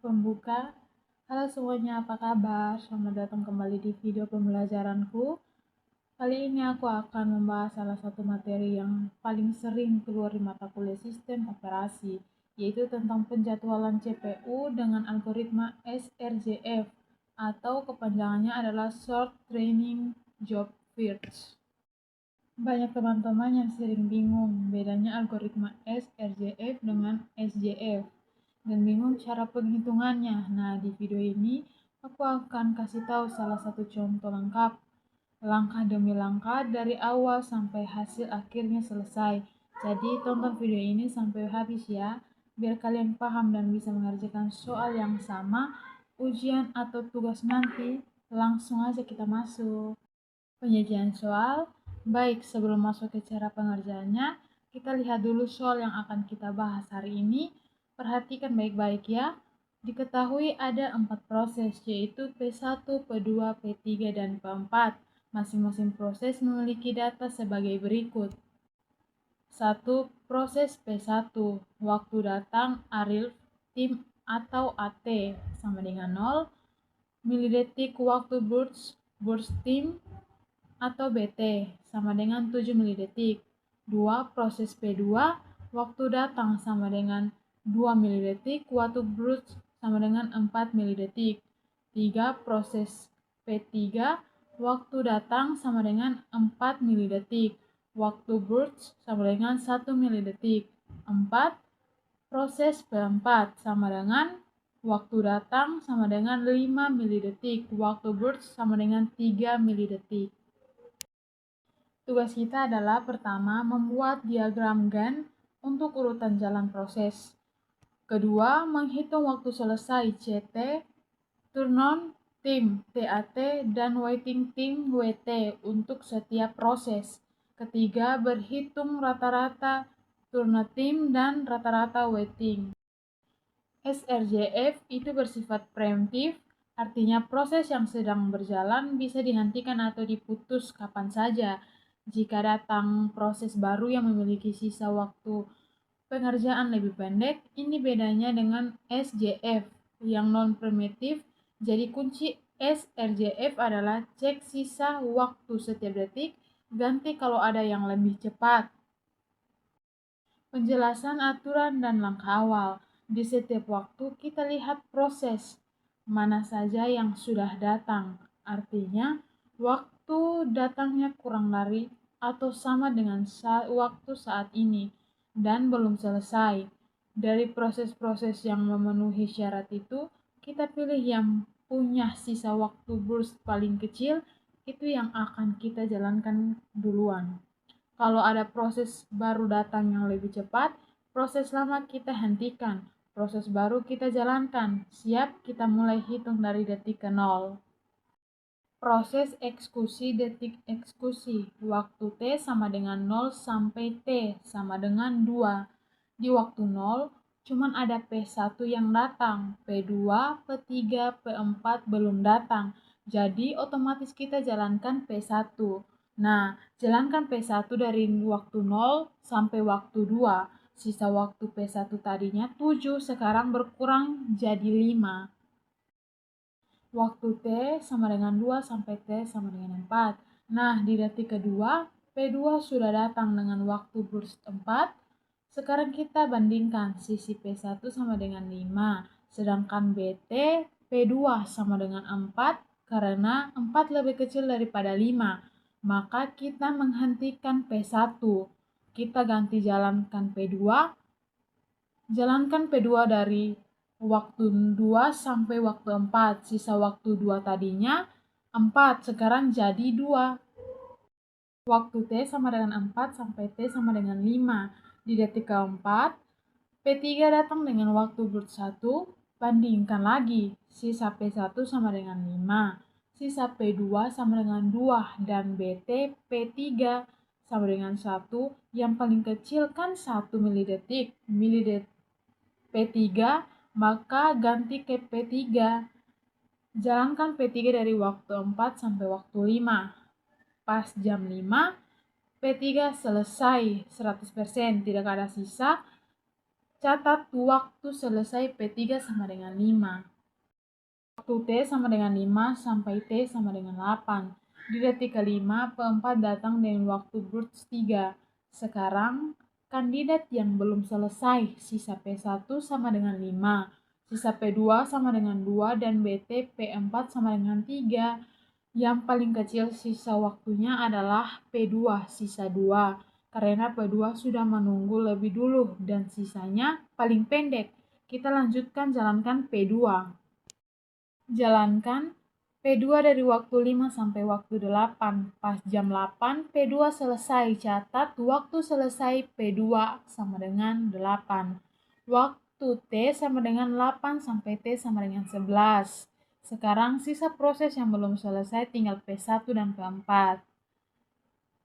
Pembuka. Halo semuanya, apa kabar? Selamat datang kembali di video pembelajaranku. Kali ini aku akan membahas salah satu materi yang paling sering keluar di mata kuliah sistem operasi, yaitu tentang penjadwalan CPU dengan algoritma SRJF, atau kepanjangannya adalah Short Training Job First. Banyak teman-teman yang sering bingung bedanya algoritma SRJF dengan SJF dan bingung cara penghitungannya. Nah, di video ini aku akan kasih tahu salah satu contoh lengkap, langkah demi langkah dari awal sampai hasil akhirnya selesai. Jadi tonton video ini sampai habis ya, biar kalian paham dan bisa mengerjakan soal yang sama, ujian atau tugas nanti. Langsung aja kita masuk. Penyajian soal. Baik, sebelum masuk ke cara pengerjaannya, kita lihat dulu soal yang akan kita bahas hari ini. Perhatikan baik-baik ya. Diketahui ada 4 proses, yaitu P1, P2, P3, dan P4. Masing-masing proses memiliki data sebagai berikut. 1. Proses P1. Waktu datang Ariel, tim atau AT sama dengan 0. Milidetik waktu burst tim atau BT sama dengan 7 milidetik. 2. Proses P2, waktu datang sama dengan 2 milidetik, waktu burst sama dengan 4 milidetik. 3. Proses P3, waktu datang sama dengan 4 milidetik, waktu burst sama dengan 1 milidetik. 4. Proses P4 sama dengan waktu datang sama dengan 5 milidetik, waktu burst sama dengan 3 milidetik. Tugas kita adalah pertama, membuat diagram Gantt untuk urutan jalan proses. Kedua, menghitung waktu selesai CT, turn on tim TAT, dan waiting tim WT untuk setiap proses. Ketiga, berhitung rata-rata turn tim dan rata-rata waiting. SRJF itu bersifat preemptif, artinya proses yang sedang berjalan bisa dihentikan atau diputus kapan saja. Jika datang proses baru yang memiliki sisa waktu pengerjaan lebih pendek, ini bedanya dengan SJF yang non-preemptif. Jadi kunci SRJF adalah cek sisa waktu setiap detik, ganti kalau ada yang lebih cepat. Penjelasan aturan dan langkah awal. Di setiap waktu kita lihat proses mana saja yang sudah datang. Artinya, waktu datangnya kurang dari atau sama dengan waktu saat ini dan belum selesai. Dari proses-proses yang memenuhi syarat itu, kita pilih yang punya sisa waktu burst paling kecil, itu yang akan kita jalankan duluan. Kalau ada proses baru datang yang lebih cepat, proses lama kita hentikan, proses baru kita jalankan. Siap, kita mulai hitung dari detik ke 0. Proses eksekusi detik eksekusi. Waktu T sama dengan 0 sampai T sama dengan 2. Di waktu 0, cuman ada P1 yang datang, P2, P3, P4 belum datang. Jadi otomatis kita jalankan P1. Nah, jalankan P1 dari waktu 0 sampai waktu 2. Sisa waktu P1 tadinya 7, sekarang berkurang jadi 5. Waktu T sama dengan 2 sampai T sama dengan 4. Nah, di detik kedua, P2 sudah datang dengan waktu burst 4. Sekarang kita bandingkan sisi P1 sama dengan 5, sedangkan BT P2 sama dengan 4 karena 4 lebih kecil daripada 5. Maka kita menghentikan P1. Kita ganti jalankan P2. Jalankan P2 dari waktu 2 sampai waktu 4. Sisa waktu 2 tadinya 4, sekarang jadi 2. Waktu T sama dengan 4 sampai T sama dengan 5. Di detik keempat, P3 datang dengan waktu burst 1, bandingkan lagi. Sisa P1 sama dengan 5, sisa P2 sama dengan 2, dan BT P3 sama dengan 1, yang paling kecil kan 1 milidetik, P3, maka ganti ke P3. Jalankan P3 dari waktu 4 sampai waktu 5. Pas jam 5, P3 selesai 100%, tidak ada sisa. Catat waktu selesai P3 sama dengan 5. Waktu T sama dengan 5 sampai T sama dengan 8. Di detik kelima, P4 datang dengan waktu Brooks 3. Sekarang, kandidat yang belum selesai, sisa P1 sama dengan 5, sisa P2 sama dengan 2, dan BT P4 sama dengan 3. Yang paling kecil sisa waktunya adalah P2, sisa 2. Karena P2 sudah menunggu lebih dulu dan sisanya paling pendek. Kita lanjutkan jalankan P2. Jalankan P2 dari waktu 5 sampai waktu 8. Pas jam 8, P2 selesai. Catat waktu selesai P2 sama dengan 8. Waktu T sama dengan 8 sampai T sama dengan 11. Sekarang sisa proses yang belum selesai tinggal P1 dan P4.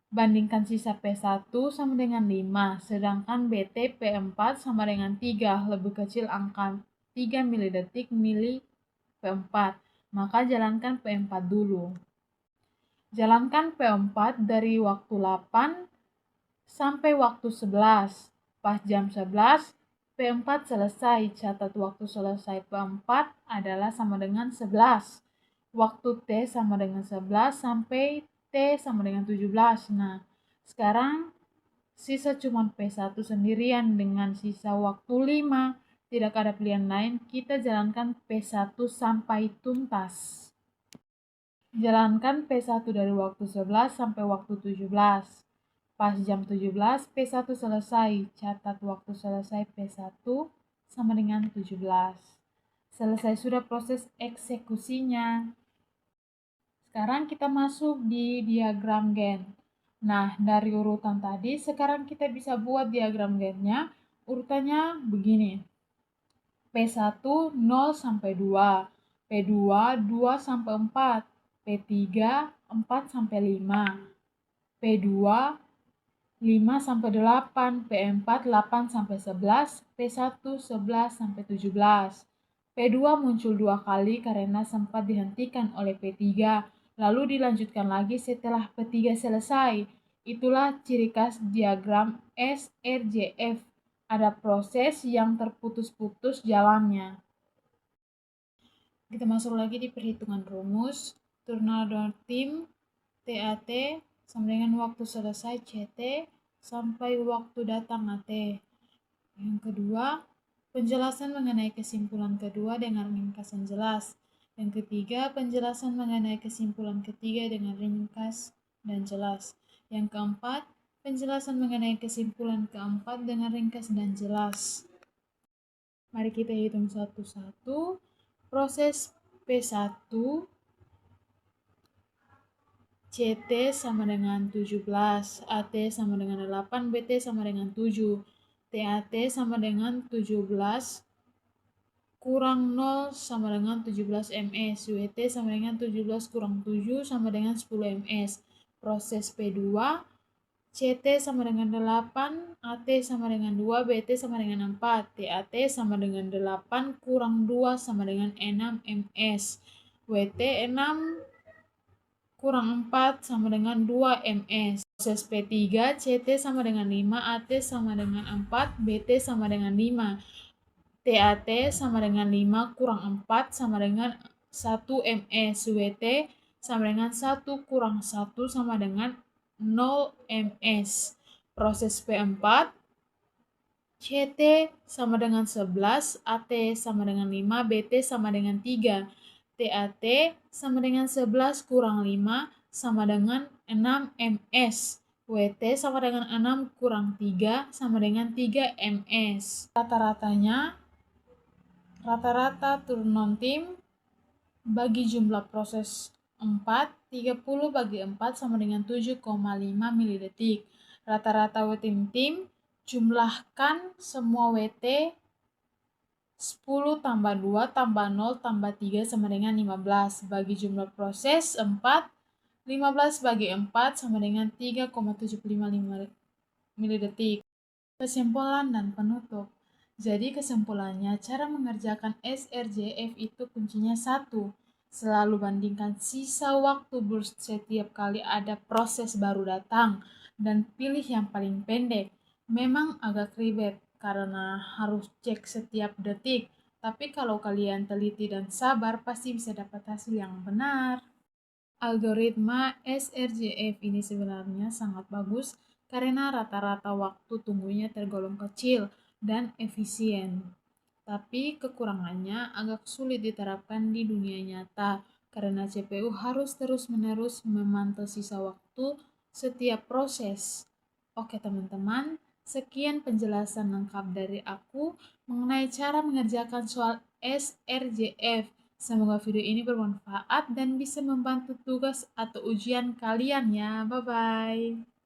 Bandingkan sisa P1 sama dengan 5, sedangkan BT P4 sama dengan 3, lebih kecil angka 3 milidetik mili P4. Maka jalankan P4 dulu. Jalankan P4 dari waktu 8 sampai waktu 11. Pas jam 11, P4 selesai. Catat waktu selesai P4 adalah sama dengan 11. Waktu T sama dengan 11 sampai T sama dengan 17. Nah, sekarang sisa cuma P1 sendirian dengan sisa waktu 5. Tidak ada pilihan lain, kita jalankan P1 sampai tuntas. Jalankan P1 dari waktu 11 sampai waktu 17. Pas jam 17, P1 selesai. Catat waktu selesai P1 sama dengan 17. Selesai sudah proses eksekusinya. Sekarang kita masuk di diagram Gantt. Nah, dari urutan tadi, sekarang kita bisa buat diagram Gantt-nya. Urutannya begini. P1 0 sampai 2, P2 2 sampai 4, P3 4 sampai 5, P2 5 sampai 8, P4 8 sampai 11, P1 11 sampai 17. P2 muncul 2 kali karena sempat dihentikan oleh P3, lalu dilanjutkan lagi setelah P3 selesai. Itulah ciri khas diagram SRJF. Ada proses yang terputus-putus jalannya. Kita masuk lagi di perhitungan rumus. Tornado Team TAT sama dengan waktu selesai CT sampai waktu datang AT. Yang kedua, penjelasan mengenai kesimpulan kedua dengan ringkasan jelas. Yang ketiga, penjelasan mengenai kesimpulan ketiga dengan ringkas dan jelas. Yang keempat, penjelasan mengenai kesimpulan keempat dengan ringkas dan jelas. Mari kita hitung satu-satu. Proses P1 CT sama dengan 17, AT sama dengan 8, BT sama dengan 7. TAT sama dengan 17 kurang 0 sama dengan 17 ms. WT sama dengan 17 kurang 7 sama dengan 10 ms. Proses P2 CT sama dengan 8, AT sama dengan 2, BT sama dengan 4, TAT sama dengan 8 kurang 2 sama dengan 6 ms. WT 6 kurang 4 sama dengan 2 ms. Proses P3 CT sama dengan 5, AT sama dengan 4, BT sama dengan 5, TAT sama dengan 5 kurang 4 sama dengan 1 ms. WT sama dengan 1 kurang 1 sama dengan 0 ms. Proses P4 CT sama dengan 11, AT sama dengan 5, BT sama dengan 3, TAT sama dengan 11 kurang 5 sama dengan 6 ms. WT sama dengan 6 kurang 3 sama dengan 3 ms. Rata-rata turun tim bagi jumlah proses 4, 30 bagi 4 sama dengan 7,5 milidetik. Rata-rata waiting tim, jumlahkan semua WT 10 tambah 2 tambah 0 tambah 3 sama dengan 15. Bagi jumlah proses 4, 15 bagi 4 sama dengan 3,755 milidetik. Kesimpulan dan penutup. Jadi kesimpulannya, cara mengerjakan SRJF itu kuncinya 1. Selalu bandingkan sisa waktu burst setiap kali ada proses baru datang dan pilih yang paling pendek. Memang agak ribet, karena harus cek setiap detik. Tapi kalau kalian teliti dan sabar, pasti bisa dapat hasil yang benar. Algoritma SRJF ini sebenarnya sangat bagus karena rata-rata waktu tunggunya tergolong kecil dan efisien. Tapi kekurangannya agak sulit diterapkan di dunia nyata karena CPU harus terus-menerus memantau sisa waktu setiap proses. Oke teman-teman, sekian penjelasan lengkap dari aku mengenai cara mengerjakan soal SRJF. Semoga video ini bermanfaat dan bisa membantu tugas atau ujian kalian ya. Bye-bye.